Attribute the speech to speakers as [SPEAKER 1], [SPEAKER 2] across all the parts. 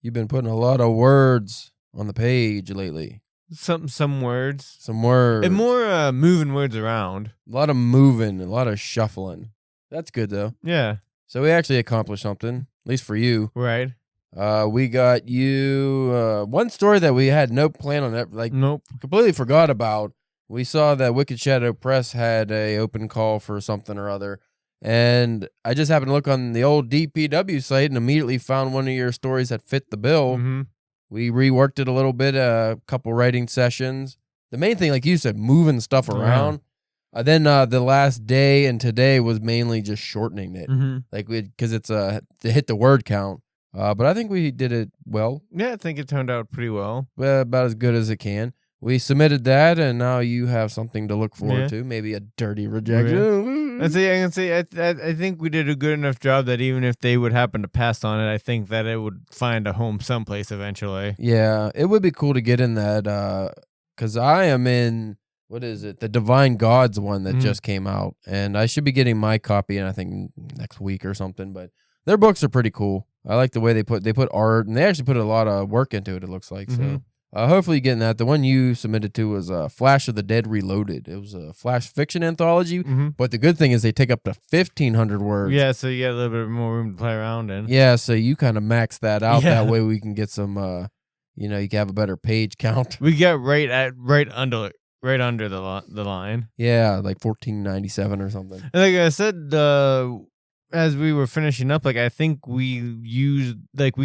[SPEAKER 1] You've been putting a lot of words on the page lately.
[SPEAKER 2] Some words.
[SPEAKER 1] Some words.
[SPEAKER 2] And more moving words around.
[SPEAKER 1] A lot of moving, a lot of shuffling. That's good, though.
[SPEAKER 2] Yeah.
[SPEAKER 1] So we actually accomplished something, at least for you.
[SPEAKER 2] Right.
[SPEAKER 1] We got you one story that we had no plan on that, like
[SPEAKER 2] Nope.
[SPEAKER 1] completely forgot about. We saw that Wicked Shadow Press had a open call for something or other, and I just happened to look on the old DPW site and immediately found one of your stories that fit the bill.
[SPEAKER 2] Mm-hmm.
[SPEAKER 1] We reworked it a little bit, a couple writing sessions. The main thing, like you said, moving stuff around. Then the last day and today was mainly just shortening it, like because it's to hit the word count. But I think we did it well.
[SPEAKER 2] Yeah, I think it turned out pretty well.
[SPEAKER 1] About as good as it can. We submitted that, and now you have something to look forward to. Maybe a dirty rejection.
[SPEAKER 2] I think we did a good enough job that even if they would happen to pass on it, I think that it would find a home someplace eventually.
[SPEAKER 1] Yeah, it would be cool to get in that, because I am in, what is it, the Divine Gods one that just came out, and I should be getting my copy, and I think next week or something, but their books are pretty cool. I like the way they put art, and they actually put a lot of work into it, it looks like, so... hopefully getting that. The one you submitted to was Flash of the Dead Reloaded. It was a Flash fiction anthology, but the good thing is they take up to 1,500 words.
[SPEAKER 2] Yeah, so you get a little bit more room to play around in.
[SPEAKER 1] Yeah, so you kind of max that out. Yeah. That way we can get some, you can have a better page count.
[SPEAKER 2] We got right under the line.
[SPEAKER 1] Yeah, like 1497 or something.
[SPEAKER 2] And like I said, as we were finishing up, like I think we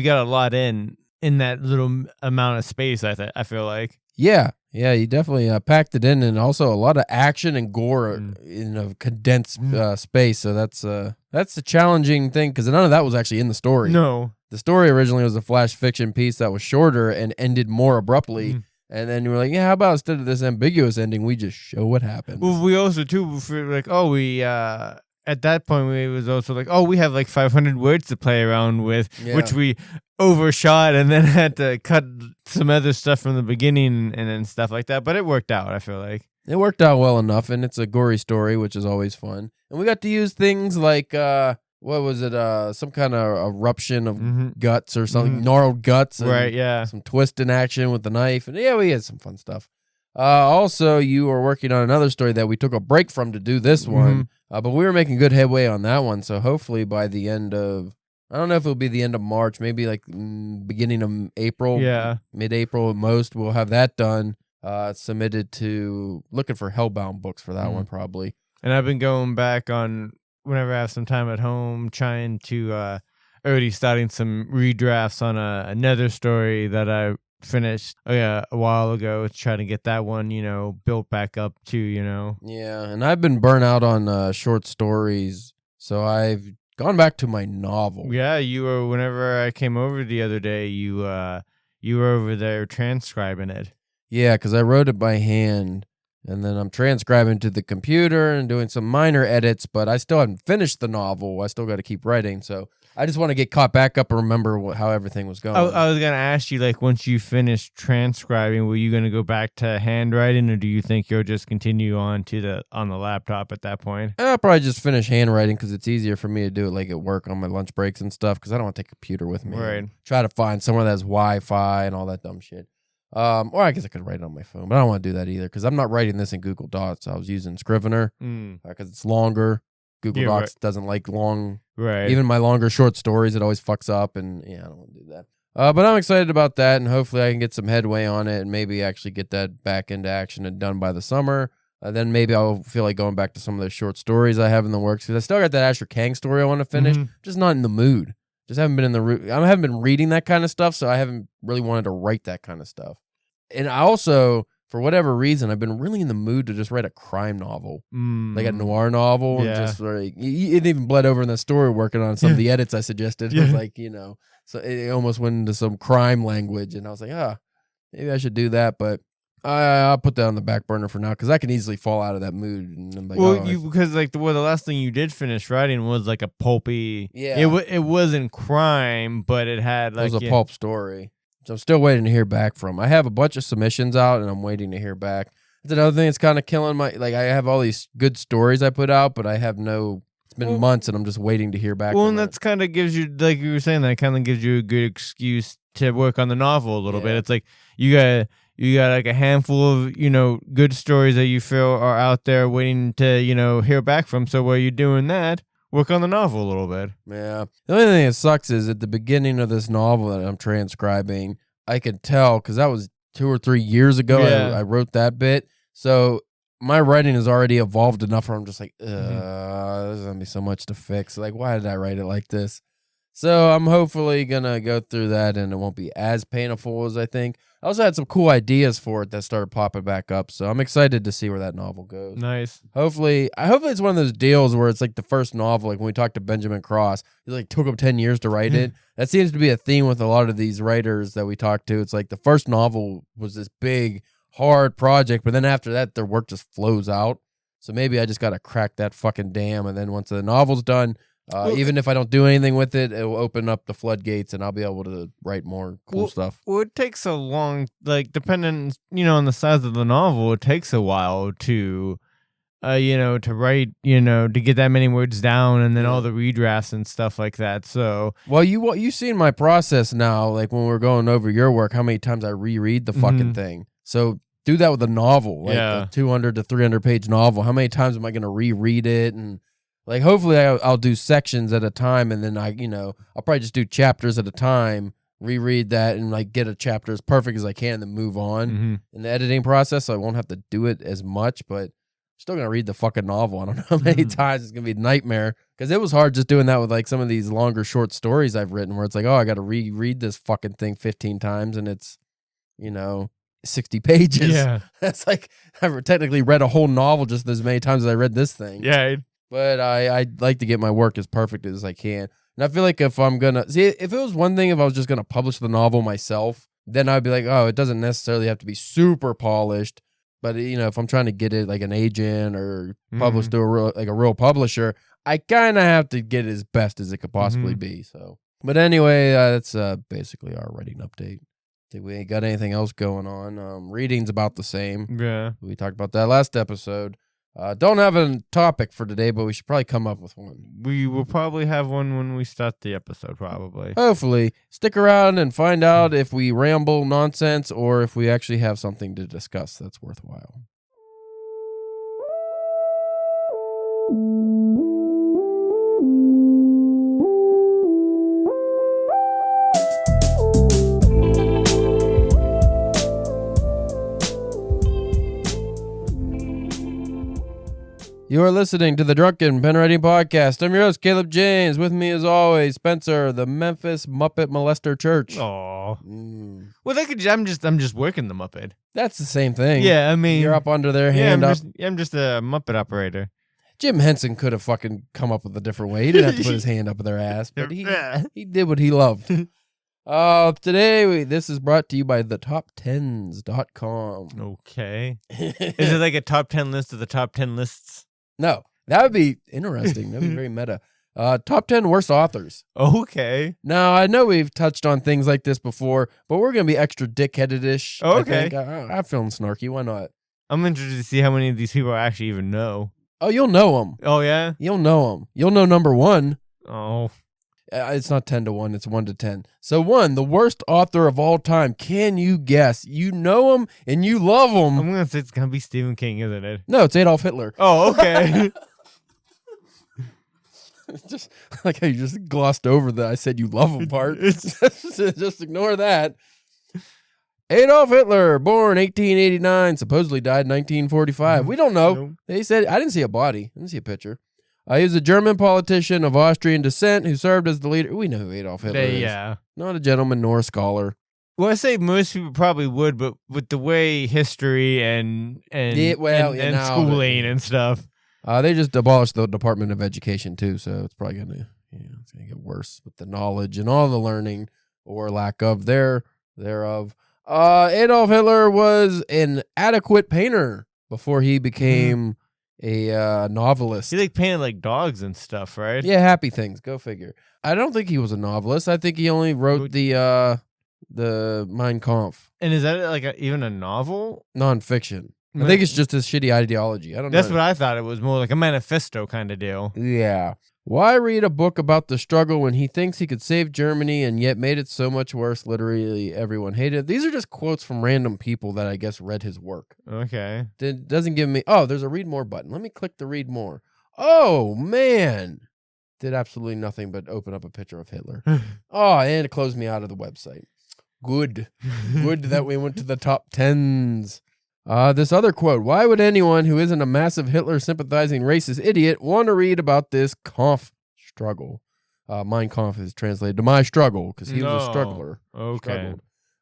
[SPEAKER 2] got a lot in that little amount of space. I feel like. Yeah,
[SPEAKER 1] you definitely packed it in, and also a lot of action and gore in a condensed space. So that's the challenging thing, because none of that was actually in the story.
[SPEAKER 2] No,
[SPEAKER 1] the story originally was a Flash fiction piece that was shorter and ended more abruptly. And then you were like, yeah, how about instead of this ambiguous ending, we just show what happens?
[SPEAKER 2] Well, we also too like, at that point, it was also like, we have like 500 words to play around with, which we overshot and then had to cut some other stuff from the beginning and stuff like that. But it worked out, I feel like.
[SPEAKER 1] It worked out well enough, and it's a gory story, which is always fun. And we got to use things like, what was it, some kind of eruption of guts or something, gnarled guts.
[SPEAKER 2] Right, yeah.
[SPEAKER 1] Some twist in action with the knife. And yeah, we had some fun stuff. Also, you were working on another story that we took a break from to do this one. But we were making good headway on that one, so hopefully by the end of, I don't know if it'll be the end of March, maybe like beginning of April, mid-April at most, we'll have that done, submitted to, looking for Hellbound books for that one probably.
[SPEAKER 2] And I've been going back on, whenever I have some time at home, trying to, already starting some redrafts on another story that I finished a while ago, trying to get that one built back up too.
[SPEAKER 1] Yeah, and I've been burnt out on short stories, so I've gone back to my novel.
[SPEAKER 2] Yeah, you were, whenever I came over the other day, you were over there transcribing it.
[SPEAKER 1] Yeah, because I wrote it by hand, and then I'm transcribing to the computer and doing some minor edits, but I still haven't finished the novel. I still got to keep writing, so I just want to get caught back up and remember how everything was going.
[SPEAKER 2] I was going to ask you, like, once you finish transcribing, were you going to go back to handwriting, or do you think you'll just continue on on the laptop at that point?
[SPEAKER 1] I'll probably just finish handwriting, because it's easier for me to do it like at work on my lunch breaks and stuff, because I don't want to take a computer with me.
[SPEAKER 2] Right.
[SPEAKER 1] Try to find somewhere that has Wi-Fi and all that dumb shit. Or I guess I could write it on my phone, but I don't want to do that either, because I'm not writing this in Google Docs. I was using Scrivener because it's longer. Google Docs doesn't like long.
[SPEAKER 2] Right.
[SPEAKER 1] Even my longer short stories, it always fucks up, and I don't want to do that. But I'm excited about that, and hopefully I can get some headway on it and maybe actually get that back into action and done by the summer. Then maybe I'll feel like going back to some of those short stories I have in the works, because I still got that Asher Kang story I want to finish. Just not in the mood. Just haven't been I haven't been reading that kind of stuff, so I haven't really wanted to write that kind of stuff. And I also, for whatever reason, I've been really in the mood to just write a crime novel, like a noir novel. And just like, it even bled over in the story working on some of the edits I suggested. It was like, so it almost went into some crime language, and I was like, maybe I should do that, but I'll put that on the back burner for now, because I can easily fall out of that mood. And I'm like,
[SPEAKER 2] because like the last thing you did finish writing was like a pulpy. Yeah, it wasn't crime, but it had like,
[SPEAKER 1] it was a pulp story. So I'm still waiting to hear back from. I have a bunch of submissions out, and I'm waiting to hear back. That's another thing that's kind of killing my, like, I have all these good stories I put out, but I have it's been months, and I'm just waiting to hear back.
[SPEAKER 2] Well, and that's kind of gives you, like you were saying, that kind of gives you a good excuse to work on the novel a little bit. It's like you got like a handful of good stories that you feel are out there waiting to hear back from. So while you're doing that, work on the novel a little bit.
[SPEAKER 1] Yeah. The only thing that sucks is at the beginning of this novel that I'm transcribing, I could tell because that was 2 or 3 years ago. I wrote that bit, so my writing has already evolved enough where I'm just like, there's gonna be so much to fix. Like, why did I write it like this? So I'm hopefully gonna go through that, and it won't be as painful as I think. I also had some cool ideas for it that started popping back up, so I'm excited to see where that novel goes.
[SPEAKER 2] Nice.
[SPEAKER 1] Hopefully it's one of those deals where it's like the first novel, like when we talked to Benjamin Cross, it like took him 10 years to write it. That seems to be a theme with a lot of these writers that we talk to. It's like the first novel was this big, hard project, but then after that, their work just flows out. So maybe I just got to crack that fucking dam, and then once the novel's done, even if I don't do anything with it, it will open up the floodgates, and I'll be able to write more cool stuff.
[SPEAKER 2] Well, it takes a long, like, depending, on the size of the novel, it takes a while to, to write, to get that many words down, and then all the redrafts and stuff like that. So,
[SPEAKER 1] well, you seen my process now, like when we're going over your work, how many times I reread the fucking thing. So do that with a novel, like a 200 to 300 page novel. How many times am I going to reread it? And like, hopefully I'll do sections at a time, and then I'll probably just do chapters at a time, reread that, and like get a chapter as perfect as I can, and then move on in the editing process. So I won't have to do it as much, but I'm still gonna read the fucking novel. I don't know how many times. It's gonna be a nightmare because it was hard just doing that with like some of these longer short stories I've written, where it's like, oh, I got to reread this fucking thing 15 times, and it's 60 pages. Yeah, that's like I've technically read a whole novel just as many times as I read this thing.
[SPEAKER 2] Yeah.
[SPEAKER 1] But I like to get my work as perfect as I can. And I feel like if I'm going to... See, if it was one thing, if I was just going to publish the novel myself, then I'd be like, oh, it doesn't necessarily have to be super polished. But, if I'm trying to get it like an agent or published through a real publisher, I kind of have to get it as best as it could possibly be. So, but anyway, that's basically our writing update. Think we ain't got anything else going on. Reading's about the same.
[SPEAKER 2] Yeah.
[SPEAKER 1] We talked about that last episode. Don't have a topic for today, but we should probably come up with one.
[SPEAKER 2] We will probably have one when we start the episode, probably.
[SPEAKER 1] Hopefully. Stick around and find out if we ramble nonsense or if we actually have something to discuss that's worthwhile. You are listening to the Drunken Pen Writing Podcast. I'm your host, Caleb James. With me, as always, Spencer, the Memphis Muppet Molester Church.
[SPEAKER 2] Aw. Well, I'm just working the Muppet.
[SPEAKER 1] That's the same thing.
[SPEAKER 2] Yeah, I mean,
[SPEAKER 1] you're up under their hand.
[SPEAKER 2] I'm just a Muppet operator.
[SPEAKER 1] Jim Henson could have fucking come up with a different way. He didn't have to put his hand up their ass, but he did what he loved. Today, this is brought to you by thetop10s.com.
[SPEAKER 2] Okay. Is it like a top 10 list of the top 10 lists?
[SPEAKER 1] No, that would be interesting. That would be very meta. Top 10 worst authors.
[SPEAKER 2] Okay.
[SPEAKER 1] Now, I know we've touched on things like this before, but we're going to be extra dickheaded-ish.
[SPEAKER 2] Okay.
[SPEAKER 1] I'm feeling snarky. Why not?
[SPEAKER 2] I'm interested to see how many of these people I actually even know.
[SPEAKER 1] Oh, you'll know them.
[SPEAKER 2] Oh, yeah?
[SPEAKER 1] You'll know them. You'll know number one.
[SPEAKER 2] Oh.
[SPEAKER 1] It's not 10 to 1. It's 1 to 10. So 1, the worst author of all time. Can you guess? You know him and you love him.
[SPEAKER 2] I'm going to say it's going to be Stephen King, isn't it?
[SPEAKER 1] No, it's Adolf Hitler.
[SPEAKER 2] Oh, okay.
[SPEAKER 1] Just like how you just glossed over the I said you love him part. Just ignore that. Adolf Hitler, born 1889, supposedly died 1945. We don't know. Nope. They said, I didn't see a body. I didn't see a picture. He was a German politician of Austrian descent who served as the leader. We know who Adolf Hitler is.
[SPEAKER 2] Yeah.
[SPEAKER 1] Not a gentleman nor a scholar.
[SPEAKER 2] Well, I say most people probably would, but with the way history and schooling and stuff.
[SPEAKER 1] They just abolished the Department of Education too, so it's probably gonna get worse with the knowledge and all the learning or lack of thereof. Adolf Hitler was an adequate painter before he became a novelist.
[SPEAKER 2] He painted like dogs and stuff, right?
[SPEAKER 1] Yeah, happy things. Go figure. I don't think he was a novelist. I think he only wrote the Mein Kampf.
[SPEAKER 2] And is that even a novel?
[SPEAKER 1] Nonfiction. I think it's just his shitty ideology. I don't know.
[SPEAKER 2] That's what I thought. It was more like a manifesto kind of deal.
[SPEAKER 1] Yeah. Why read a book about the struggle when he thinks he could save Germany and yet made it so much worse? Literally everyone hated it. These are just quotes from random people that I guess read his work.
[SPEAKER 2] Okay.
[SPEAKER 1] It doesn't give me... Oh, there's a read more button. Let me click the read more. Oh, man. Did absolutely nothing but open up a picture of Hitler. Oh, and it closed me out of the website. Good. Good that we went to the top 10s. This other quote. Why would anyone who isn't a massive Hitler-sympathizing racist idiot want to read about this Kampf struggle? Mein Kampf is translated to my struggle because he was a struggler.
[SPEAKER 2] Okay.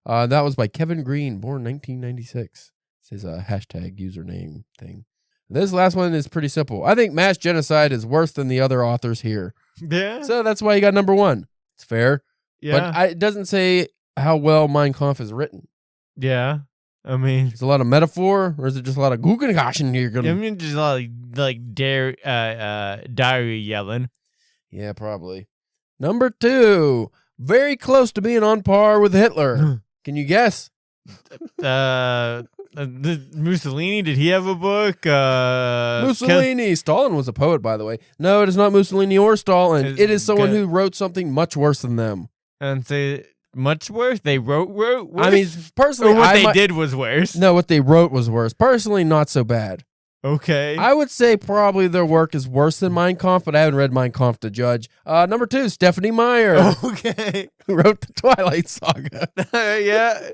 [SPEAKER 1] That was by Kevin Green, born 1996. It's his hashtag username thing. This last one is pretty simple. I think mass genocide is worse than the other authors here.
[SPEAKER 2] Yeah.
[SPEAKER 1] So that's why you got number one. It's fair.
[SPEAKER 2] Yeah.
[SPEAKER 1] But it doesn't say how well Mein Kampf is written.
[SPEAKER 2] Yeah. I mean,
[SPEAKER 1] it's a lot of metaphor, or is it just a lot of Guggengaschen here?
[SPEAKER 2] I mean, just a lot of diary yelling.
[SPEAKER 1] Yeah, probably. Number 2, very close to being on par with Hitler. Can you guess?
[SPEAKER 2] Mussolini, did he have a book?
[SPEAKER 1] Mussolini. Stalin was a poet, by the way. No, it is not Mussolini or Stalin. It is someone who wrote something much worse than them.
[SPEAKER 2] And say much worse? They wrote worse?
[SPEAKER 1] I mean, personally,
[SPEAKER 2] or what they did was worse.
[SPEAKER 1] No, what they wrote was worse. Personally, not so bad.
[SPEAKER 2] Okay.
[SPEAKER 1] I would say probably their work is worse than Mein Kampf, but I haven't read Mein Kampf to judge. Number 2, Stephanie Meyer.
[SPEAKER 2] Okay.
[SPEAKER 1] Who wrote the Twilight Saga.
[SPEAKER 2] Yeah.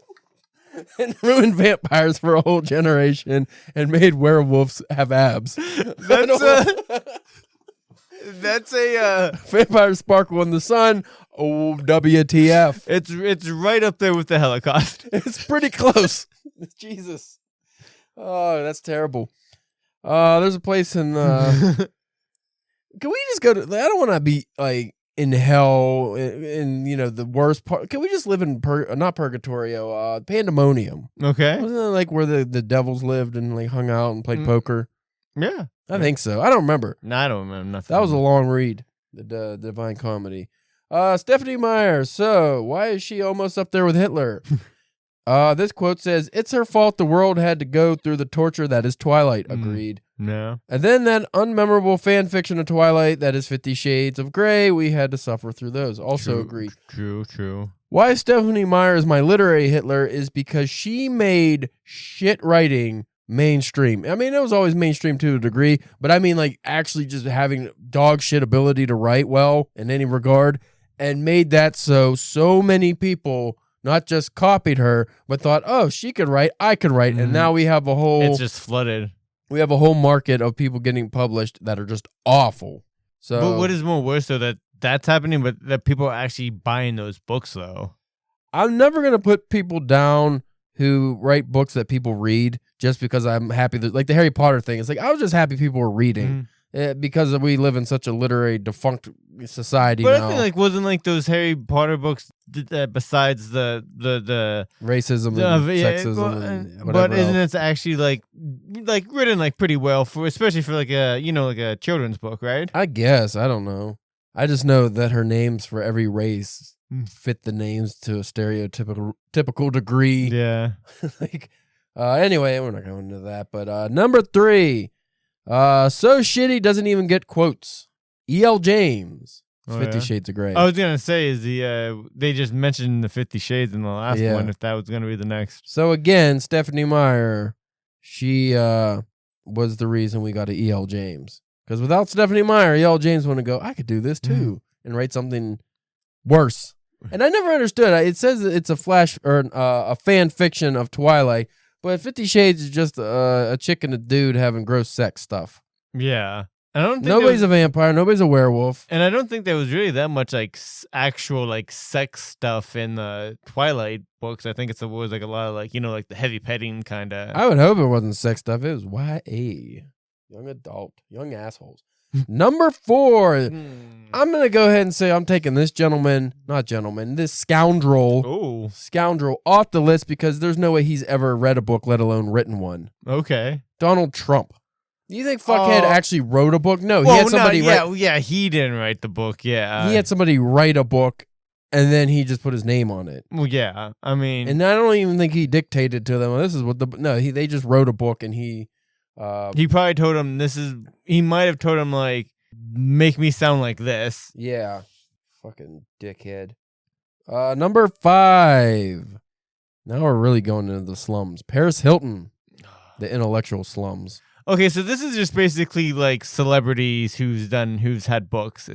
[SPEAKER 1] And ruined vampires for a whole generation and made werewolves have abs.
[SPEAKER 2] That's a
[SPEAKER 1] vampires sparkle in the sun. Oh, WTF.
[SPEAKER 2] It's right up there with the Holocaust.
[SPEAKER 1] It's pretty close. Jesus. Oh, that's terrible. There's a place in can we just go to... I don't want to be like in hell in the worst part. Can we just live in not purgatorio, pandemonium?
[SPEAKER 2] Okay.
[SPEAKER 1] Wasn't that like where the devils lived and like hung out and played poker?
[SPEAKER 2] Yeah.
[SPEAKER 1] I think so. I don't remember.
[SPEAKER 2] No, I don't remember nothing.
[SPEAKER 1] That was a long read. The Divine Comedy. Stephanie Meyer. So why is she almost up there with Hitler? This quote says, "It's her fault the world had to go through the torture that is Twilight." Agreed.
[SPEAKER 2] No.
[SPEAKER 1] And then that unmemorable fan fiction of Twilight that is 50 Shades of Grey. We had to suffer through those. Also agreed.
[SPEAKER 2] True.
[SPEAKER 1] Why Stephanie Meyer is my literary Hitler is because she made shit writing mainstream. I mean, it was always mainstream to a degree, but I mean like actually just having dog shit ability to write well in any regard, and made that so many people not just copied her, but thought, oh, she could write, I could write. And now we have a whole...
[SPEAKER 2] It's just flooded.
[SPEAKER 1] We have a whole market of people getting published that are just awful. So,
[SPEAKER 2] but what is more worse, though, that's happening, but that people are actually buying those books, though?
[SPEAKER 1] I'm never going to put people down who write books that people read just because I'm happy that, like the Harry Potter thing. It's like, I was just happy people were reading. Because we live in such a literary defunct society
[SPEAKER 2] but
[SPEAKER 1] now.
[SPEAKER 2] I think like wasn't like those Harry Potter books besides the
[SPEAKER 1] racism and sexism and whatever
[SPEAKER 2] but isn't
[SPEAKER 1] else.
[SPEAKER 2] it actually like written like pretty well for especially for like a children's book, right?
[SPEAKER 1] I guess. I don't know. I just know that her names for every race fit the names to a stereotypical degree.
[SPEAKER 2] Yeah.
[SPEAKER 1] Anyway, we're not going into that. But number 3. So shitty doesn't even get quotes. E.L. James. 50 Shades of Grey.
[SPEAKER 2] I was gonna say is they just mentioned the 50 Shades in the last one. If that was gonna be the next.
[SPEAKER 1] So again, Stephanie Meyer, she was the reason we got to E.L. James. Because without Stephanie Meyer, E.L. James wouldn't go, I could do this too, and write something worse. And I never understood. It says it's a a fan fiction of Twilight. But 50 Shades is just a chick and a dude having gross sex stuff.
[SPEAKER 2] Yeah. I don't think
[SPEAKER 1] nobody's a vampire. Nobody's a werewolf.
[SPEAKER 2] And I don't think there was really that much like actual like sex stuff in the Twilight books. I think it was like a lot of like, like the heavy petting kind of.
[SPEAKER 1] I would hope it wasn't sex stuff. It was YA. Young adult. Young assholes. Number 4. I'm going to go ahead and say I'm taking this this scoundrel off the list because there's no way he's ever read a book, let alone written one.
[SPEAKER 2] Okay.
[SPEAKER 1] Donald Trump. Do you think Fuckhead actually wrote a book? No, he had somebody write.
[SPEAKER 2] Yeah, he didn't write the book. Yeah.
[SPEAKER 1] He had somebody write a book and then he just put his name on it.
[SPEAKER 2] Well, yeah. I mean.
[SPEAKER 1] And I don't even think he dictated to them. This is what they just wrote a book and he
[SPEAKER 2] probably told him he might have told him like make me sound like this.
[SPEAKER 1] Yeah. Fucking dickhead. Number 5. Now we're really going into the slums. Paris Hilton. The intellectual slums.
[SPEAKER 2] Okay, so this is just basically like celebrities who's had books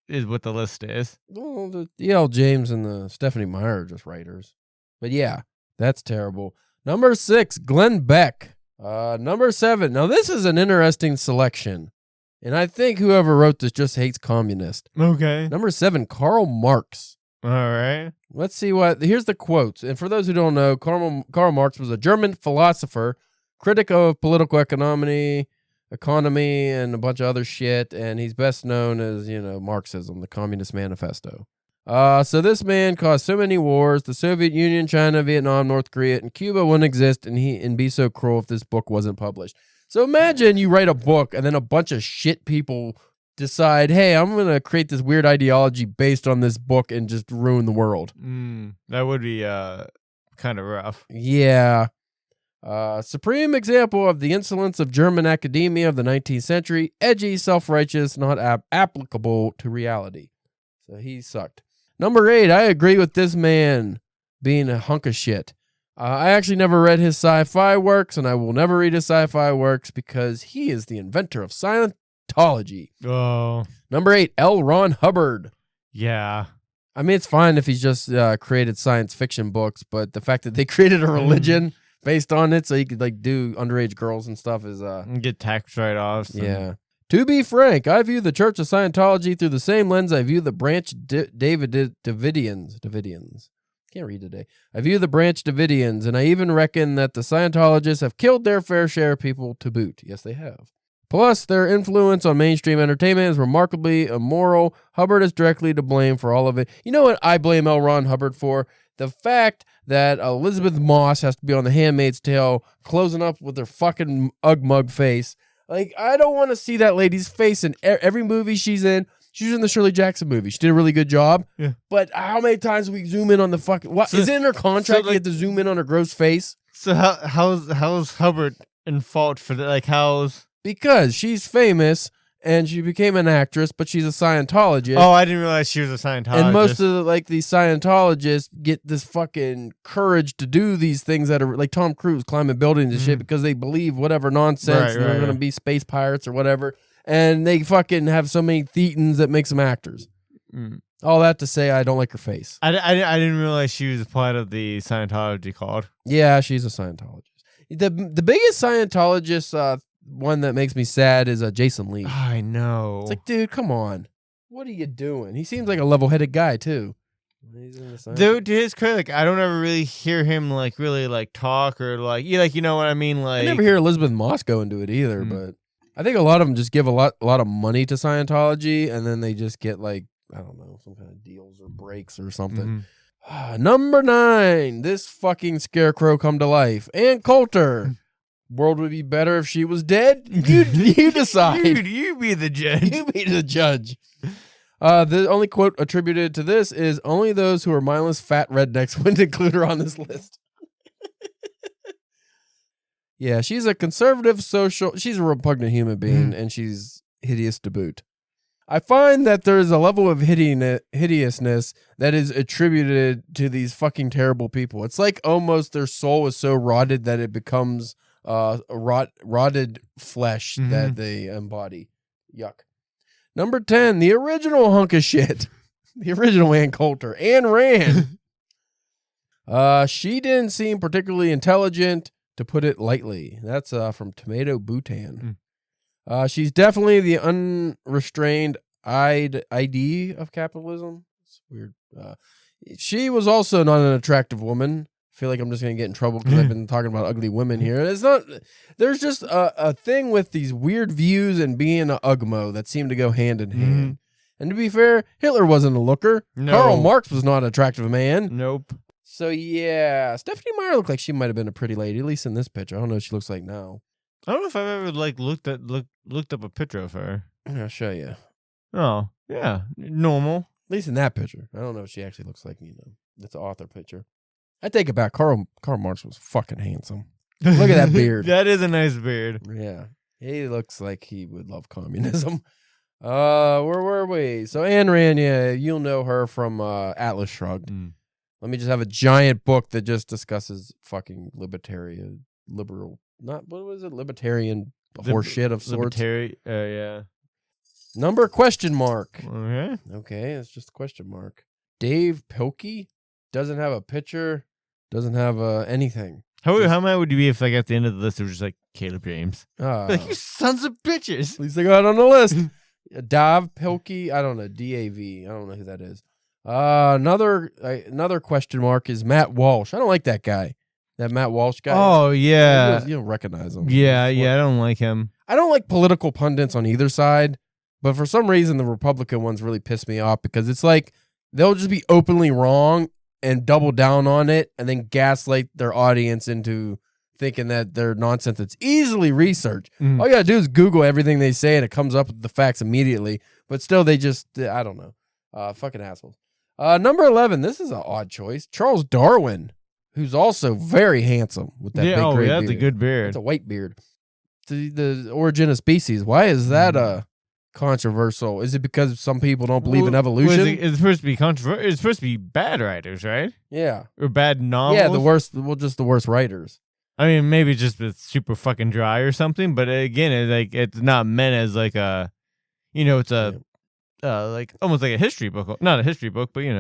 [SPEAKER 2] is what the list is.
[SPEAKER 1] Well, the E.L. James and the Stephanie Meyer are just writers. But yeah, that's terrible. Number 6, Glenn Beck. Number 7. Now this is an interesting selection. And I think whoever wrote this just hates communists.
[SPEAKER 2] Okay.
[SPEAKER 1] Number 7, Karl Marx.
[SPEAKER 2] All right.
[SPEAKER 1] Let's see here's the quotes. And for those who don't know, Karl Marx was a German philosopher, critic of political economy, and a bunch of other shit. And he's best known as, Marxism, the Communist Manifesto. So this man caused so many wars. The Soviet Union, China, Vietnam, North Korea, and Cuba wouldn't exist and be so cruel if this book wasn't published. So imagine you write a book and then a bunch of shit people decide, hey, I'm going to create this weird ideology based on this book and just ruin the world.
[SPEAKER 2] That would be kind of rough.
[SPEAKER 1] Yeah. Supreme example of the insolence of German academia of the 19th century. Edgy, self-righteous, not applicable to reality. So he sucked. Number 8, I agree with this man being a hunk of shit. I actually never read his sci-fi works, and I will never read his sci-fi works because he is the inventor of Scientology.
[SPEAKER 2] Oh.
[SPEAKER 1] Number 8, L. Ron Hubbard.
[SPEAKER 2] Yeah.
[SPEAKER 1] I mean, it's fine if he's just created science fiction books, but the fact that they created a religion based on it so he could do underage girls and stuff is...
[SPEAKER 2] get tax write-offs.
[SPEAKER 1] Yeah. To be frank, I view the Church of Scientology through the same lens I view the Branch Davidians. Can't read today. I view the Branch Davidians, and I even reckon that the Scientologists have killed their fair share of people to boot. Yes, they have. Plus, their influence on mainstream entertainment is remarkably immoral. Hubbard is directly to blame for all of it. You know what I blame L. Ron Hubbard for? The fact that Elizabeth Moss has to be on The Handmaid's Tale closing up with her fucking ugmug face. Like, I don't want to see that lady's face in every movie she's in. She was in the Shirley Jackson movie. She did a really good job.
[SPEAKER 2] Yeah.
[SPEAKER 1] But how many times do we zoom in on the fucking... What? Is it in her contract you have to zoom in on her gross face?
[SPEAKER 2] So how's Hubbard in fault for that? Like, how's...
[SPEAKER 1] Because she's famous and she became an actress, but she's a Scientologist.
[SPEAKER 2] Oh, I didn't realize she was a Scientologist.
[SPEAKER 1] And most of these Scientologists get this fucking courage to do these things that are like Tom Cruise climbing buildings and shit because they believe whatever nonsense and they're going to be space pirates or whatever. And they fucking have so many thetans that makes them actors. All that to say, I don't like her face.
[SPEAKER 2] I didn't realize she was a part of the Scientology cult.
[SPEAKER 1] Yeah, she's a Scientologist. The biggest Scientologist one that makes me sad is Jason Lee.
[SPEAKER 2] I know.
[SPEAKER 1] It's like, dude, come on. What are you doing? He seems like a level-headed guy, too.
[SPEAKER 2] Dude, to his credit, I don't ever really hear him really talk or you know what I mean? Like,
[SPEAKER 1] I never hear Elizabeth Moss go into it either, but I think a lot of them just give a lot of money to Scientology and then they just get I don't know, some kind of deals or breaks or something. Number 9, this fucking scarecrow come to life. Ann Coulter. World would be better if she was dead. You decide.
[SPEAKER 2] You be the judge.
[SPEAKER 1] You be the judge. The only quote attributed to this is only those who are mindless fat rednecks wouldn't include her on this list. Yeah, she's a conservative she's a repugnant human being and she's hideous to boot. I find that there's a level of hideousness that is attributed to these fucking terrible people. It's like almost their soul is so rotted that it becomes rotted flesh that they embody. Yuck. Number 10, the original hunk of shit. The original Ann Coulter. Anne Rand. She didn't seem particularly intelligent, to put it lightly. That's from Tomato Bhutan. She's definitely the unrestrained ID of capitalism. It's weird. She was also not an attractive woman. I feel like I'm just going to get in trouble because I've been talking about ugly women here. It's not. There's just a thing with these weird views and being an ugmo that seem to go hand in hand. And to be fair, Hitler wasn't a looker. No. Karl Marx was not an attractive man.
[SPEAKER 2] Nope.
[SPEAKER 1] So yeah, Stephanie Meyer looked like she might have been a pretty lady, at least in this picture. I don't know what she looks like now.
[SPEAKER 2] I don't know if I've ever looked up a picture of her.
[SPEAKER 1] I'll show you.
[SPEAKER 2] Oh, yeah, normal.
[SPEAKER 1] At least in that picture. I don't know what she actually looks like, It's an author picture. I take it back. Karl Marx was fucking handsome. Look at that beard.
[SPEAKER 2] That is a nice beard.
[SPEAKER 1] Yeah. He looks like he would love communism. Where were we? So Ayn Rand, yeah, you'll know her from Atlas Shrugged. Let me just have a giant book that just discusses fucking libertarian, libertarian horseshit of sorts.
[SPEAKER 2] Yeah.
[SPEAKER 1] Number question mark.
[SPEAKER 2] Okay.
[SPEAKER 1] Okay, it's just a question mark. Dave Pilkey doesn't have a picture, doesn't have anything.
[SPEAKER 2] How mad would you be if like at the end of the list it was just like Caleb James? Like you sons of bitches.
[SPEAKER 1] At least I got on the list. Dav Pilkey, I don't know. DAV, I don't know who that is. Another question mark is Matt Walsh. I don't like that guy. That Matt Walsh guy.
[SPEAKER 2] Oh yeah,
[SPEAKER 1] you don't recognize him.
[SPEAKER 2] Yeah, I don't like him.
[SPEAKER 1] I don't like political pundits on either side, but for some reason the Republican ones really piss me off because it's like they'll just be openly wrong and double down on it and then gaslight their audience into thinking that they're nonsense. It's easily researched. All you gotta do is Google everything they say and it comes up with the facts immediately. But still, they just, I don't know. Fucking assholes. Number 11, this is an odd choice. Charles Darwin, who's also very handsome with that big gray beard.
[SPEAKER 2] That's a good beard.
[SPEAKER 1] It's a white beard. The origin of species. Why is that controversial? Is it because some people don't believe in evolution?
[SPEAKER 2] It's supposed to be controversial. It's supposed to be bad writers, right?
[SPEAKER 1] Yeah.
[SPEAKER 2] Or bad novels?
[SPEAKER 1] Yeah, just the worst writers.
[SPEAKER 2] I mean, maybe just it's super fucking dry or something, but again, it's not meant as like a, it's a, like almost like a history book. Not a history book, but it's a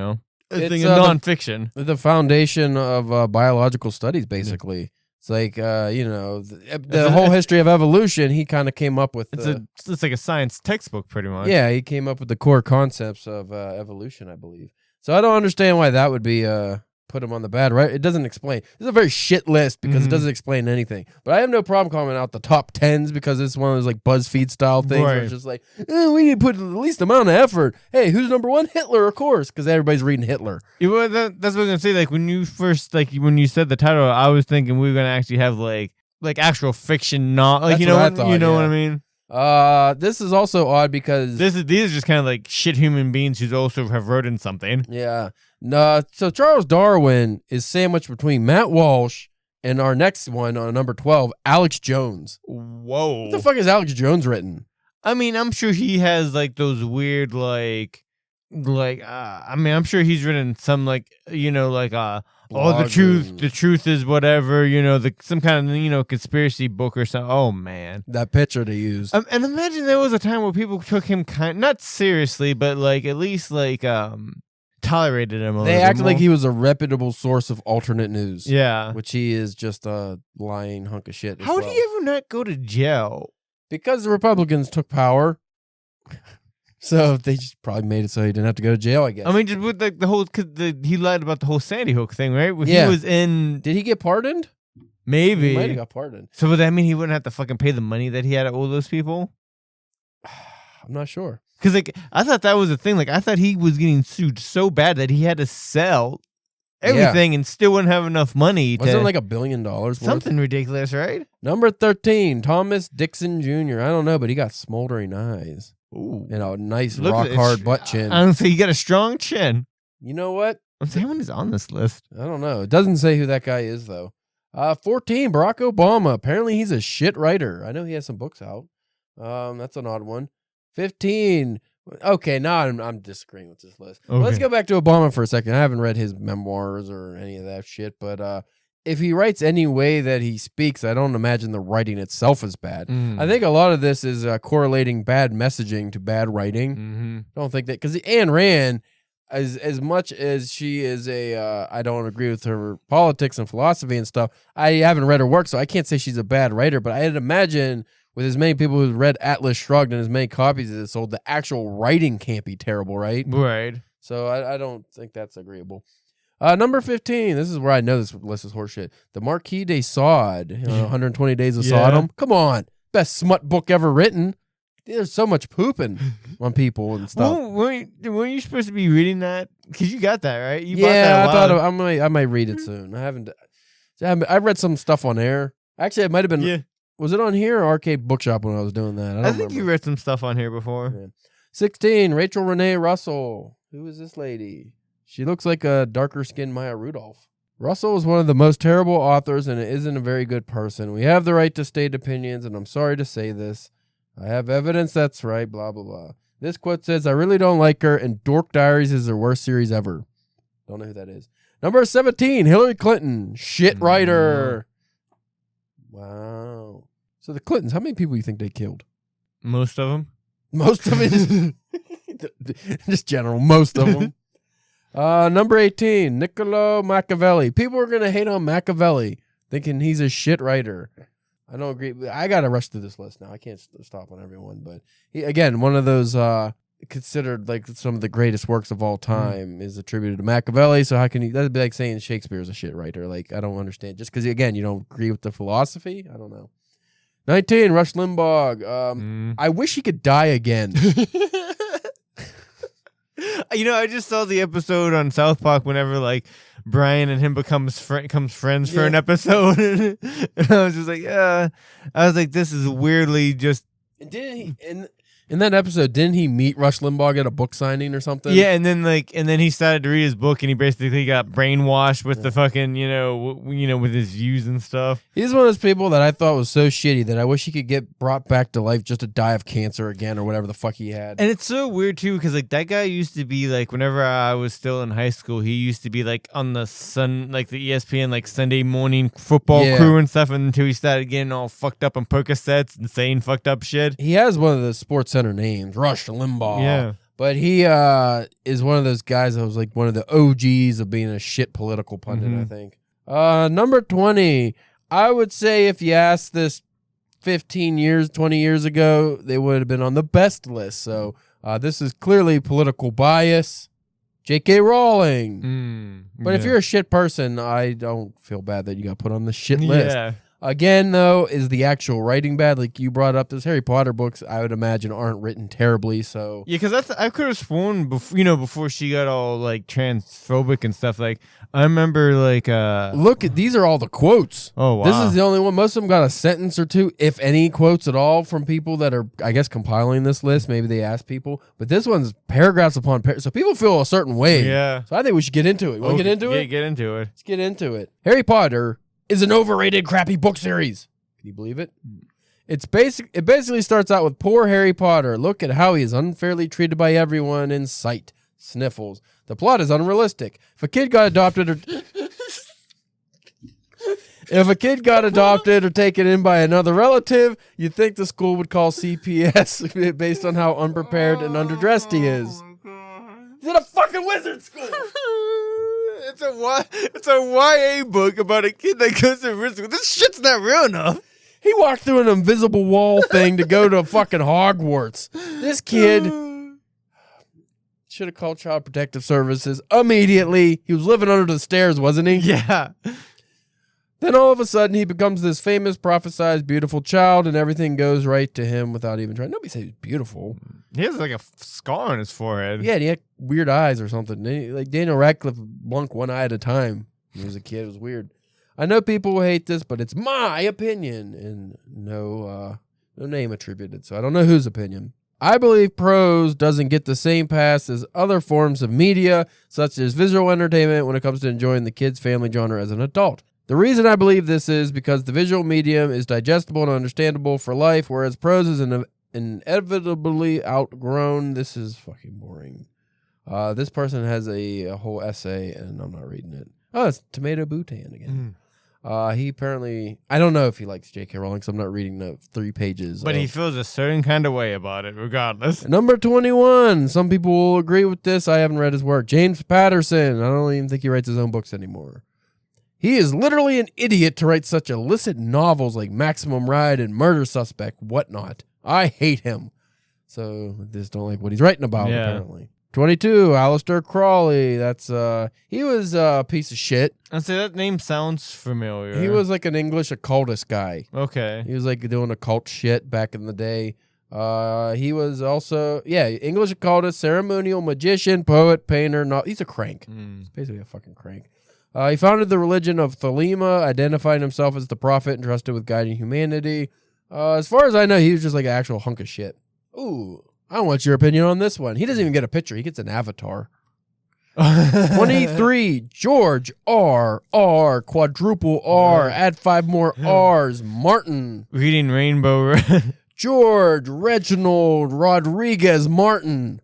[SPEAKER 2] nonfiction.
[SPEAKER 1] The foundation of biological studies, basically. It's like, the whole history of evolution, he kind of came up with.
[SPEAKER 2] It's like a science textbook, pretty much.
[SPEAKER 1] Yeah, he came up with the core concepts of evolution, I believe. So I don't understand why that would be put him on the bad, right? It doesn't explain. It's a very shit list because it doesn't explain anything. But I have no problem calling out the top 10s because it's one of those like BuzzFeed style things where it's just like, we need to put the least amount of effort. Hey, who's number one? Hitler, of course, because everybody's reading Hitler.
[SPEAKER 2] Yeah, well, that's what I was gonna say. Like when you first, when you said the title, I was thinking we were gonna actually have like actual fiction, not like what I mean.
[SPEAKER 1] This is also odd because
[SPEAKER 2] these are just kind of like shit human beings who also have written something.
[SPEAKER 1] Yeah. No, so Charles Darwin is sandwiched between Matt Walsh and our next one on number 12, Alex Jones.
[SPEAKER 2] Whoa.
[SPEAKER 1] What the fuck is Alex Jones written?
[SPEAKER 2] I mean, I'm sure he has like those weird I'm sure he's written some the truth is whatever, some kind of conspiracy book or something. Oh man,
[SPEAKER 1] that picture they used.
[SPEAKER 2] And imagine there was a time where people took him not seriously, but at least tolerated him a little bit.
[SPEAKER 1] They acted
[SPEAKER 2] more.
[SPEAKER 1] like he was a reputable source of alternate news.
[SPEAKER 2] Yeah,
[SPEAKER 1] which he is just a lying hunk of shit.
[SPEAKER 2] How did he ever not go to jail?
[SPEAKER 1] Because the Republicans took power. So they just probably made it so he didn't have to go to jail, I guess.
[SPEAKER 2] I mean, just with the whole, he lied about the whole Sandy Hook thing, right? He was in.
[SPEAKER 1] Did he get pardoned?
[SPEAKER 2] Maybe.
[SPEAKER 1] He might have got pardoned.
[SPEAKER 2] So would that mean he wouldn't have to fucking pay the money that he had to owe those people?
[SPEAKER 1] I'm not sure.
[SPEAKER 2] Because I thought that was the thing. I thought he was getting sued so bad that he had to sell everything and still wouldn't have enough money.
[SPEAKER 1] Wasn't it like $1 billion worth?
[SPEAKER 2] Something ridiculous, right?
[SPEAKER 1] Number 13, Thomas Dixon Jr. I don't know, but he got smoldering eyes.
[SPEAKER 2] Ooh.
[SPEAKER 1] And a nice rock-hard butt chin.
[SPEAKER 2] I don't say he got a strong chin.
[SPEAKER 1] You know what?
[SPEAKER 2] I'm saying when he's on this list.
[SPEAKER 1] I don't know. It doesn't say who that guy is, though. 14, Barack Obama. Apparently, he's a shit writer. I know he has some books out. That's an odd one. 15. Okay, now I'm disagreeing with this list. Okay. Well, let's go back to Obama for a second. I haven't read his memoirs or any of that shit, but if he writes any way that he speaks, I don't imagine the writing itself is bad. I think a lot of this is correlating bad messaging to bad writing. I don't think that, because Ayn Rand, as much as she is I don't agree with her politics and philosophy and stuff, I haven't read her work, so I can't say she's a bad writer, but I'd imagine with as many people who've read Atlas Shrugged and as many copies as it sold, the actual writing can't be terrible, right?
[SPEAKER 2] Right.
[SPEAKER 1] So I don't think that's agreeable. Number 15, this is where I know this list is horseshit. The Marquis de Sade, 120 Days of Sodom. Come on. Best smut book ever written. There's so much pooping on people and stuff.
[SPEAKER 2] Well, weren't you supposed to be reading that? Because you got that, right? You
[SPEAKER 1] bought that I thought I might read it soon. I've read some stuff on air. Actually, it might have been... Yeah. Was it on here or Arcade Bookshop when I was doing that?
[SPEAKER 2] I think you read some stuff on here before.
[SPEAKER 1] Yeah. 16, Rachel Renee Russell. Who is this lady? She looks like a darker-skinned Maya Rudolph. Russell is one of the most terrible authors and isn't a very good person. We have the right to state opinions, and I'm sorry to say this. I have evidence that's right, blah, blah, blah. This quote says, I really don't like her, and Dork Diaries is their worst series ever. Don't know who that is. Number 17, Hillary Clinton, shit writer. Wow. So the Clintons, how many people do you think they killed?
[SPEAKER 2] Most of them.
[SPEAKER 1] Most of it. Just general, most of them. Number 18, Niccolo Machiavelli. People are going to hate on Machiavelli, thinking he's a shit writer. I don't agree. I got to rush through this list now. I can't stop on everyone. But he, again, one of those considered like some of the greatest works of all time is attributed to Machiavelli. So how can you, that'd be like saying Shakespeare's a shit writer. Like, I don't understand. Just because, again, you don't agree with the philosophy? I don't know. 19, Rush Limbaugh. I wish he could die again.
[SPEAKER 2] You know, I just saw the episode on South Park whenever like Brian and him becomes friends for an episode, and I was just like, I was like, this is weirdly just.
[SPEAKER 1] And didn't he in that episode? Didn't he meet Rush Limbaugh at a book signing or something?
[SPEAKER 2] Yeah, and then he started to read his book, and he basically got brainwashed with the fucking with his views and stuff.
[SPEAKER 1] He's one of those people that I thought was so shitty that I wish he could get brought back to life just to die of cancer again or whatever the fuck he had.
[SPEAKER 2] And it's so weird too, because like that guy used to be like, whenever I was still in high school, he used to be like on the the ESPN like Sunday morning football crew and stuff, until he started getting all fucked up on Percocets and saying fucked up shit.
[SPEAKER 1] He has one of the Sports Center names, Rush Limbaugh.
[SPEAKER 2] Yeah.
[SPEAKER 1] But he is one of those guys that was like one of the OGs of being a shit political pundit, I think. Number 20, I would say if you asked this 15 years, 20 years ago, they would have been on the best list. So this is clearly political bias. J.K. Rowling. But if you're a shit person, I don't feel bad that you got put on the shit list.
[SPEAKER 2] Yeah.
[SPEAKER 1] Again, though, is the actual writing bad? Like you brought up, those Harry Potter books, I would imagine, aren't written terribly. So
[SPEAKER 2] yeah, because I could have sworn before she got all like transphobic and stuff. Like I remember like
[SPEAKER 1] look at these are all the quotes.
[SPEAKER 2] Oh wow,
[SPEAKER 1] this is the only one. Most of them got a sentence or two, if any, quotes at all from people that are, I guess, compiling this list. Maybe they asked people, but this one's paragraphs upon paragraphs. So people feel a certain way.
[SPEAKER 2] Yeah.
[SPEAKER 1] So I think we should get into it. Want to get into it?
[SPEAKER 2] Get into it.
[SPEAKER 1] Let's get into it. Harry Potter is an overrated, crappy book series. Can you believe it? It basically starts out with poor Harry Potter. Look at how he is unfairly treated by everyone in sight. Sniffles. The plot is unrealistic. If a kid got adopted or taken in by another relative, you'd think the school would call CPS based on how unprepared and underdressed he is. He's in a fucking wizard school.
[SPEAKER 2] It's a YA book about a kid that goes to wizard school. This shit's not real enough.
[SPEAKER 1] He walked through an invisible wall thing to go to fucking Hogwarts. This kid should have called Child Protective Services immediately. He was living under the stairs, wasn't he?
[SPEAKER 2] Yeah.
[SPEAKER 1] Then all of a sudden, he becomes this famous, prophesized, beautiful child, and everything goes right to him without even trying. Nobody said he was beautiful.
[SPEAKER 2] He has like a scar on his forehead.
[SPEAKER 1] Yeah, and he had weird eyes or something. Like Daniel Radcliffe blunk one eye at a time when he was a kid. It was weird. I know people will hate this, but it's my opinion, and no name attributed, so I don't know whose opinion. I believe prose doesn't get the same pass as other forms of media, such as visual entertainment, when it comes to enjoying the kids' family genre as an adult. The reason I believe this is because the visual medium is digestible and understandable for life, whereas prose is inevitably outgrown. This is fucking boring. This person has a whole essay, and I'm not reading it. Oh, it's Tomato Bhutan again. He apparently, I don't know if he likes J.K. Rowling, so I'm not reading the 3 pages.
[SPEAKER 2] But he feels a certain kind of way about it, regardless.
[SPEAKER 1] Number 21. Some people will agree with this. I haven't read his work. James Patterson. I don't even think he writes his own books anymore. He is literally an idiot to write such illicit novels like Maximum Ride and Murder Suspect, whatnot. I hate him. So I just don't like what he's writing about, apparently. 22, Aleister Crowley. That's he was a piece of shit.
[SPEAKER 2] I'd say that name sounds familiar.
[SPEAKER 1] He was like an English occultist guy.
[SPEAKER 2] Okay.
[SPEAKER 1] He was like doing occult shit back in the day. He was also, English occultist, ceremonial magician, poet, painter. He's a crank. He's basically a fucking crank. He founded the religion of Thelema, identifying himself as the prophet entrusted with guiding humanity. As far as I know, he was just like an actual hunk of shit. Ooh, I want your opinion on this one. He doesn't even get a picture. He gets an avatar. 23, George R. Quadruple R. Add 5 more R's. Martin.
[SPEAKER 2] Reading Rainbow.
[SPEAKER 1] George Reginald Rodriguez Martin.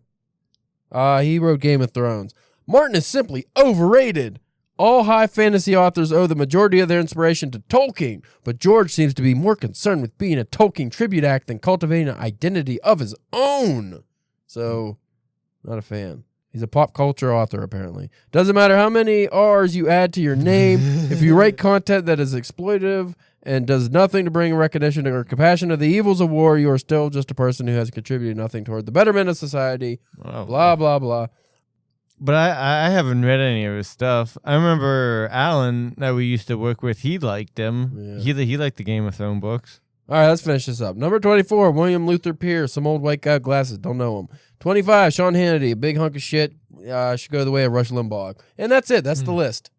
[SPEAKER 1] He wrote Game of Thrones. Martin is simply overrated. All high fantasy authors owe the majority of their inspiration to Tolkien, but George seems to be more concerned with being a Tolkien tribute act than cultivating an identity of his own. So, not a fan. He's a pop culture author, apparently. Doesn't matter how many R's you add to your name. If you write content that is exploitative and does nothing to bring recognition or compassion to the evils of war, you are still just a person who has contributed nothing toward the betterment of society.
[SPEAKER 2] Oh,
[SPEAKER 1] blah, blah, blah.
[SPEAKER 2] But I haven't read any of his stuff. I remember Alan that we used to work with. He liked him. Yeah. He liked the Game of Thrones books.
[SPEAKER 1] All right, let's finish this up. Number 24, William Luther Pierce, some old white guy with glasses. Don't know him. 25, Sean Hannity, a big hunk of shit. Should go the way of Rush Limbaugh. And that's it. That's the list.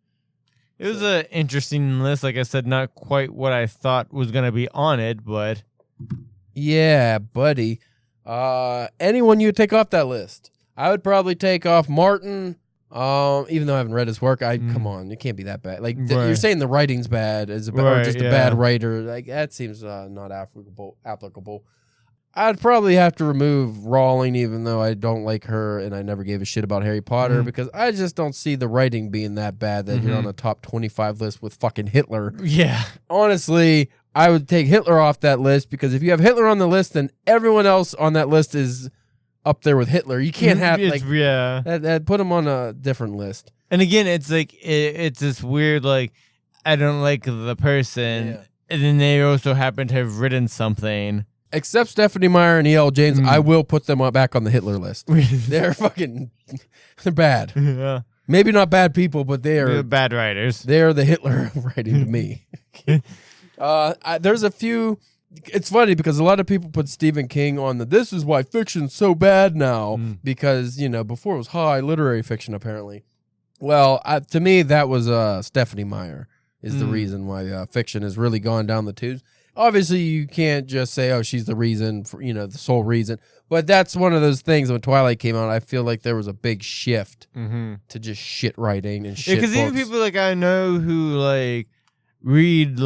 [SPEAKER 2] It was an interesting list. Like I said, not quite what I thought was going to be on it, but...
[SPEAKER 1] Yeah, buddy. Anyone you would take off that list? I would probably take off Martin, even though I haven't read his work. Come on, it can't be that bad. Like you're saying, the writing's bad, or just a bad writer. Like that seems not applicable. I'd probably have to remove Rowling, even though I don't like her and I never gave a shit about Harry Potter, because I just don't see the writing being that bad that you're on a top 25 list with fucking Hitler.
[SPEAKER 2] Yeah,
[SPEAKER 1] honestly, I would take Hitler off that list, because if you have Hitler on the list, then everyone else on that list is up there with Hitler. You can't have that put him on a different list.
[SPEAKER 2] And again, it's like it's this weird, like, I don't like the person, and then they also happen to have written something.
[SPEAKER 1] Except Stephanie Meyer and E.L. James, I will put them back on the Hitler list. They're bad. Yeah. Maybe not bad people, but they're
[SPEAKER 2] bad writers.
[SPEAKER 1] They're the Hitler writing to me. There's a few. It's funny because a lot of people put Stephen King on this is why fiction's so bad now, because, before it was high literary fiction, apparently. Well, to me, that was Stephanie Meyer is the reason why fiction has really gone down the tubes. Obviously, you can't just say, oh, she's the reason, for, the sole reason. But that's one of those things when Twilight came out, I feel like there was a big shift to just shit writing and shit books.
[SPEAKER 2] Because even people like I know who read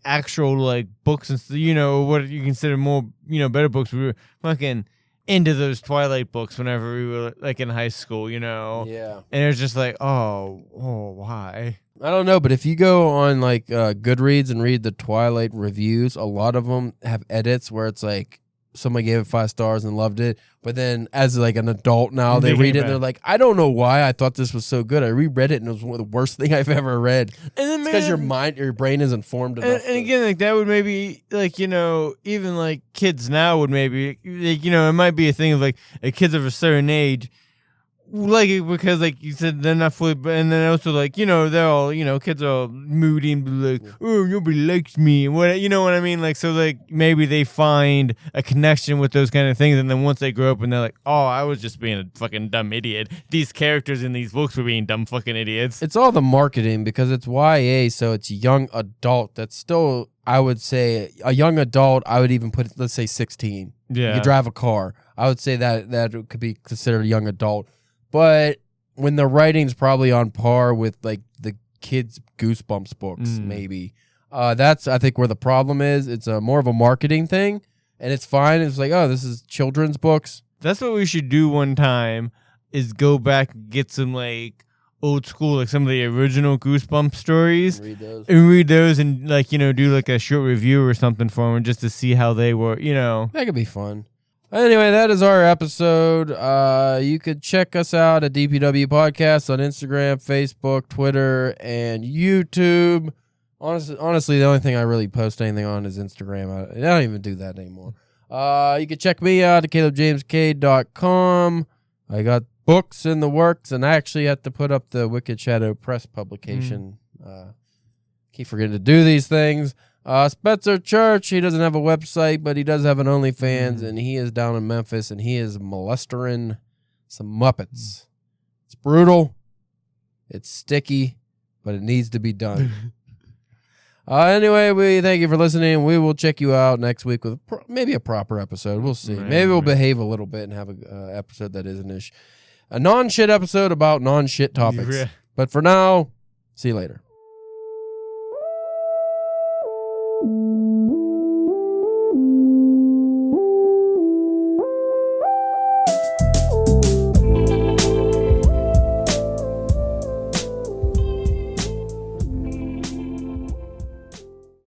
[SPEAKER 2] actual books and what you consider more better books. We were fucking into those Twilight books whenever we were in high school,
[SPEAKER 1] Yeah.
[SPEAKER 2] And it was just like, oh, why?
[SPEAKER 1] I don't know, but if you go on Goodreads and read the Twilight reviews, a lot of them have edits where it's like somebody gave it 5 stars and loved it, but then as an adult now they read it and they're like, I don't know why I thought this was so good. I reread it and it was one of the worst thing I've ever read. And then because your brain isn't formed enough.
[SPEAKER 2] And again, that would maybe even kids now would maybe it might be a thing of kids of a certain age. Because you said, they're not fully, and then also they're all kids are all moody and be oh, nobody likes me, what what I mean, so maybe they find a connection with those kind of things, and then once they grow up and they're like, oh, I was just being a fucking dumb idiot. These characters in these books were being dumb fucking idiots.
[SPEAKER 1] It's all the marketing, because it's YA, so it's young adult. That's still, I would say, a young adult. I would even put, let's say 16.
[SPEAKER 2] Yeah,
[SPEAKER 1] you could drive a car. I would say that could be considered a young adult. But when the writing's probably on par with the kids' Goosebumps books, maybe that's I think where the problem is. It's more of a marketing thing, and it's fine. It's oh, this is children's books.
[SPEAKER 2] That's what we should do one time: is go back and get some old school, some of the original Goosebumps stories, read those, and do a short review or something for them, just to see how they were.
[SPEAKER 1] That could be fun. Anyway, that is our episode. You could check us out at DPW Podcast on Instagram, Facebook, Twitter, and YouTube. Honestly, the only thing I really post anything on is Instagram. I don't even do that anymore. You can check me out at CalebJamesK.com. I got books in the works, and I actually have to put up the Wicked Shadow Press publication. Keep forgetting to do these things. Spencer Church, he doesn't have a website, but he does have an OnlyFans, and he is down in Memphis, and he is molestering some Muppets. It's brutal. It's sticky, but it needs to be done. Anyway, we thank you for listening. We will check you out next week with maybe a proper episode. We'll see. Maybe we'll behave a little bit and have a episode that isn't a non-shit episode about non-shit topics. But for now, see you later.